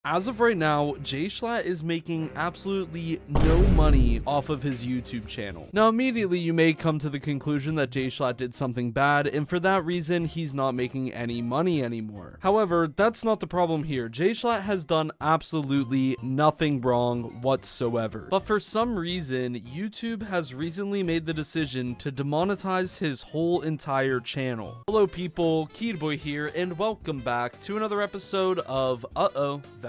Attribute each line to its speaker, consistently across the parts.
Speaker 1: As of right now, Jschlatt is making absolutely no money off of his YouTube channel. Now, immediately you may come to the conclusion that Jschlatt did something bad, and for that reason, he's not making any money anymore. However, that's not the problem here. Jschlatt has done absolutely nothing wrong whatsoever. But for some reason, YouTube has recently made the decision to demonetize his whole entire channel. Hello people, Keyboy here, and welcome back to another episode of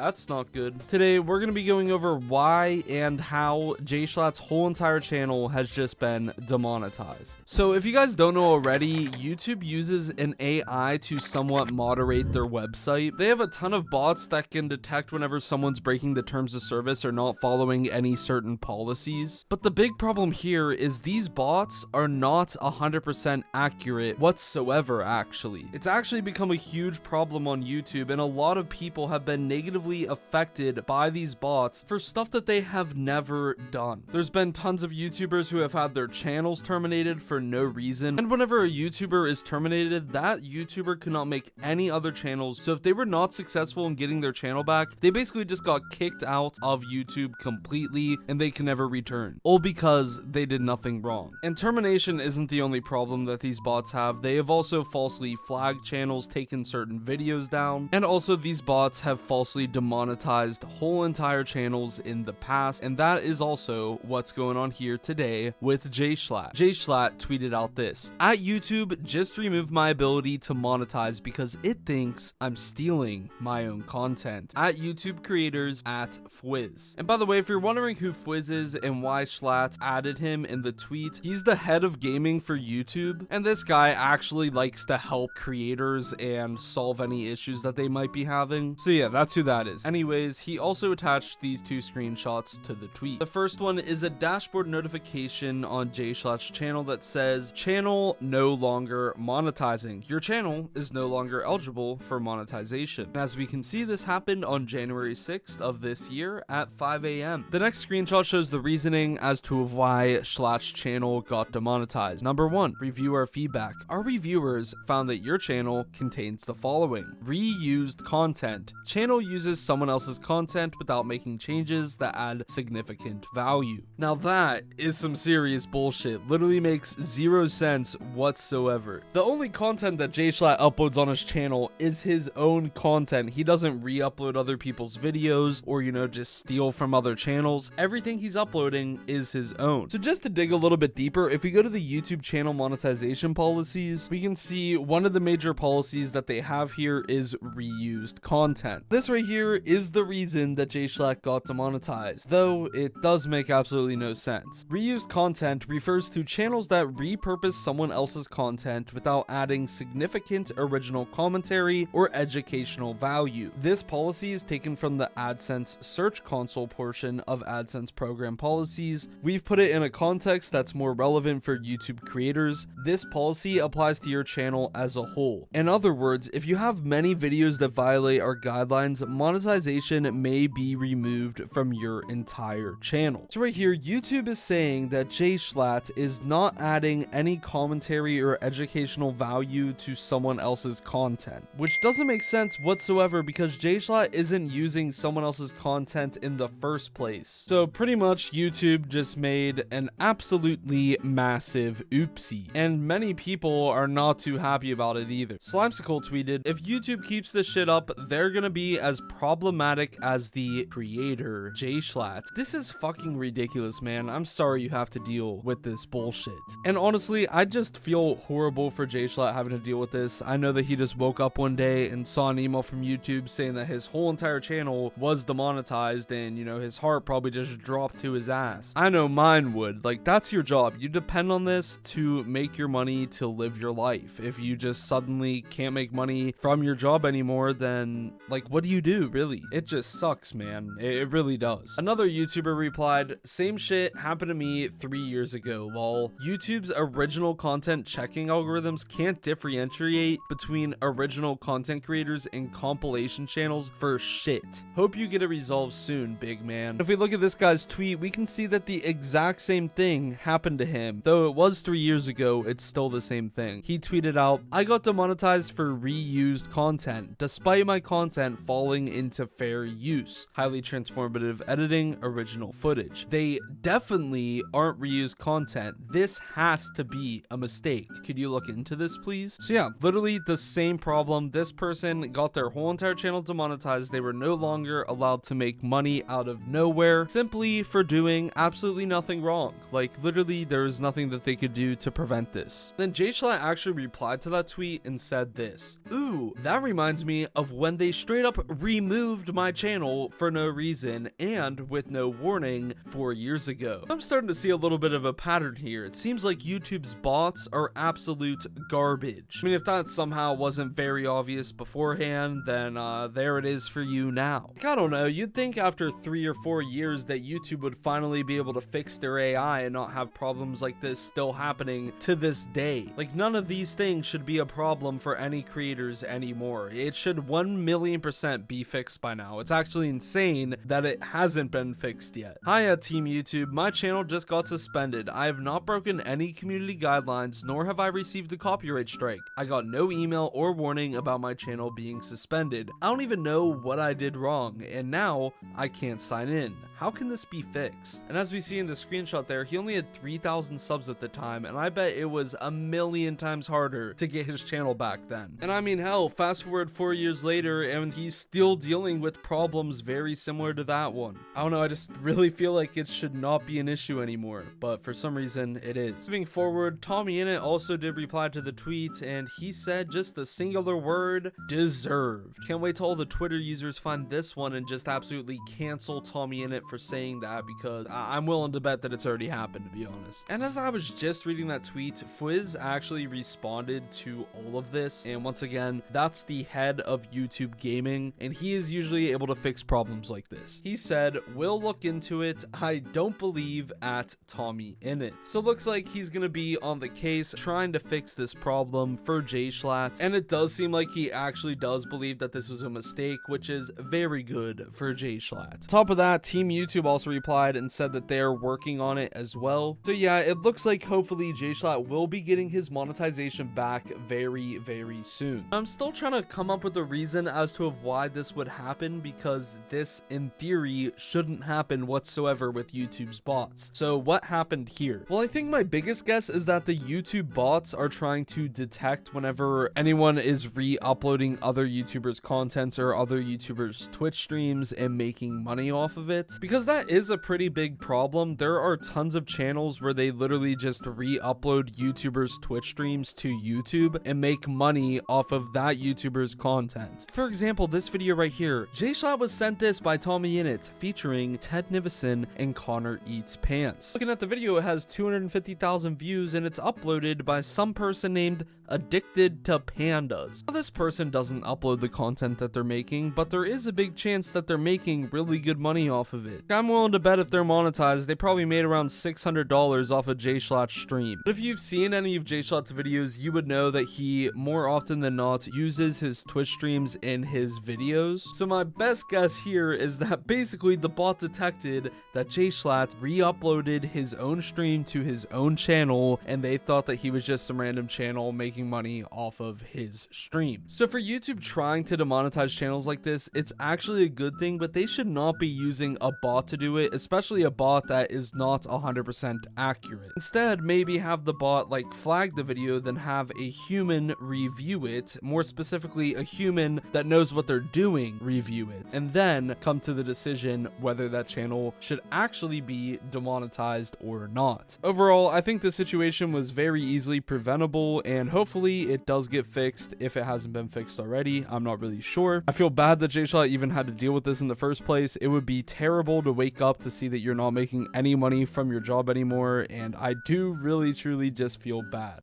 Speaker 1: That's Not Good. Today, we're going to be going over why and how Jschlatt's whole entire channel has just been demonetized. So if you guys don't know already, YouTube uses an AI to somewhat moderate their website. They have a ton of bots that can detect whenever someone's breaking the terms of service or not following any certain policies. But the big problem here is these bots are not 100% accurate whatsoever, actually. It's actually become a huge problem on YouTube, and a lot of people have been negatively affected by these bots for stuff that they have never done. There's been tons of YouTubers who have had their channels terminated for no reason, and whenever a YouTuber is terminated, that YouTuber could not make any other channels. So if they were not successful in getting their channel back, they basically just got kicked out of YouTube completely and they can never return, all because they did nothing wrong. And termination isn't the only problem that these bots have. They have also falsely flagged channels, taken certain videos down, and also these bots have falsely demonetized whole entire channels in the past, and that is also what's going on here today with Jschlatt. Jschlatt tweeted out this: "At YouTube, just removed my ability to monetize because it thinks I'm stealing my own content. At YouTube creators at Fwiz." And by the way, if you're wondering who Fwiz is and why Schlatt added him in the tweet, he's the head of gaming for YouTube, and this guy actually likes to help creators and solve any issues that they might be having. So yeah, that's who that is. Anyways, he also attached these two screenshots to the tweet. The first one is a dashboard notification on Jschlatt's channel that says, "Channel no longer monetizing. Your channel is no longer eligible for monetization." And as we can see, this happened on January 6th of this year at 5 a.m. The next screenshot shows the reasoning as to why Schlatt's channel got demonetized. Number 1, reviewer feedback. Our reviewers found that your channel contains the following: reused content. Channel uses someone else's content without making changes that add significant value. Now that is some serious bullshit. Literally makes zero sense whatsoever. The only content that Jschlatt uploads on his channel is his own content. He doesn't re-upload other people's videos or, just steal from other channels. Everything he's uploading is his own. So just to dig a little bit deeper, if we go to the YouTube channel monetization policies, we can see one of the major policies that they have here is reused content. This right here is the reason that Jschlatt got demonetized, though it does make absolutely no sense. Reused content refers to channels that repurpose someone else's content without adding significant original commentary or educational value. This policy is taken from the AdSense Search Console portion of AdSense program policies. We've put it in a context that's more relevant for YouTube creators. This policy applies to your channel as a whole. In other words, if you have many videos that violate our guidelines, monetization may be removed from your entire channel. So right here, YouTube is saying that Jschlatt is not adding any commentary or educational value to someone else's content, which doesn't make sense whatsoever because Jschlatt isn't using someone else's content in the first place. So pretty much YouTube just made an absolutely massive oopsie, and many people are not too happy about it either. Slimesicle tweeted, "If YouTube keeps this shit up, they're gonna be as problematic as the creator, Jschlatt." This is fucking ridiculous, man. I'm sorry you have to deal with this bullshit. And honestly, I just feel horrible for Jschlatt having to deal with this. I know that he just woke up one day and saw an email from YouTube saying that his whole entire channel was demonetized, and his heart probably just dropped to his ass. I know mine would. Like, that's your job. You depend on this to make your money to live your life. If you just suddenly can't make money from your job anymore, then what do you do, really? It just sucks, man. It really does. Another YouTuber replied, "Same shit happened to me 3 years ago, lol. YouTube's original content checking algorithms can't differentiate between original content creators and compilation channels for shit. Hope you get it resolved soon, big man." If we look at this guy's tweet, we can see that the exact same thing happened to him. Though it was 3 years ago, it's still the same thing. He tweeted out, "I got demonetized for reused content, despite my content falling into fair use, highly transformative editing, original footage. They definitely aren't reused content. This has to be a mistake. Could you look into this, please? So yeah, literally the same problem. This person got their whole entire channel demonetized. They were no longer allowed to make money out of nowhere simply for doing absolutely nothing wrong. Like, literally there was nothing that they could do to prevent this. Then jschlatt actually replied to that tweet and said this: "Ooh, that reminds me of when they straight up removed my channel for no reason and with no warning 4 years ago." I'm starting to see a little bit of a pattern here. It seems like YouTube's bots are absolute garbage. I mean, if that somehow wasn't very obvious beforehand, then there it is for you now. Like, I don't know, you'd think after 3 or 4 years that YouTube would finally be able to fix their AI and not have problems like this still happening to this day. Like, none of these things should be a problem for any creators anymore. It should 1,000,000% be fixed by now. It's actually insane that it hasn't been fixed yet. Hiya Team YouTube, my channel just got suspended. I have not broken any community guidelines, nor have I received a copyright strike. I got no email or warning about my channel being suspended. I don't even know what I did wrong, and now I can't sign in. How can this be fixed? And as we see in the screenshot there, he only had 3,000 subs at the time, and I bet it was 1,000,000 times harder to get his channel back then. And I mean, hell, fast forward 4 years later, and he's still dealing with problems very similar to that one. I don't know, I just really feel like it should not be an issue anymore, but for some reason it is. Moving forward, tommyinnit also did reply to the tweet, and he said just the singular word: deserved. Can't wait till all the Twitter users find this one and just absolutely cancel tommyinnit for saying that, because I'm willing to bet that it's already happened, to be honest. And as I was just reading that tweet, Fwiz actually responded to all of this, and once again, that's the head of YouTube gaming, and he is usually able to fix problems like this. He said, "We'll look into it. I don't believe at tommyinnit." So it looks like he's gonna be on the case trying to fix this problem for jschlatt, and it does seem like he actually does believe that this was a mistake, which is very good for jschlatt. Top of that, Team YouTube also replied and said that they're working on it as well. So yeah, it looks like hopefully jschlatt will be getting his monetization back very, very soon. I'm still trying to come up with a reason as to why this would happen, because this in theory shouldn't happen whatsoever with YouTube's bots. So what happened here? Well, I think my biggest guess is that the YouTube bots are trying to detect whenever anyone is re-uploading other YouTubers' contents or other YouTubers' Twitch streams and making money off of it, because that is a pretty big problem. There are tons of channels where they literally just re-upload YouTubers' Twitch streams to YouTube and make money off of that YouTuber's content. For example, this video right here, jschlatt was sent this by tommyinnit featuring Ted Nivison and Connor Eats Pants. Looking at the video, it has 250,000 views and it's uploaded by some person named Addicted to Pandas. Now, this person doesn't upload the content that they're making, but there is a big chance that they're making really good money off of it. I'm willing to bet if they're monetized, they probably made around $600 off of jschlatt's stream. But if you've seen any of jschlatt's videos, you would know that he more often than not uses his Twitch streams in his videos. So my best guess here is that basically the bot detected that jschlatt re-uploaded his own stream to his own channel, and they thought that he was just some random channel making money off of his stream. So for YouTube trying to demonetize channels like this, it's actually a good thing, but they should not be using a bot to do it, especially a bot that is not 100% accurate. Instead, maybe have the bot like flag the video, then have a human review it, more specifically a human that knows what they're doing review it, and then come to the decision whether that channel should actually be demonetized or not. Overall, I think the situation was very easily preventable, and hopefully it does get fixed if it hasn't been fixed already. I'm not really sure. I feel bad that jschlatt even had to deal with this in the first place. It would be terrible to wake up to see that you're not making any money from your job anymore, and I do really truly just feel bad.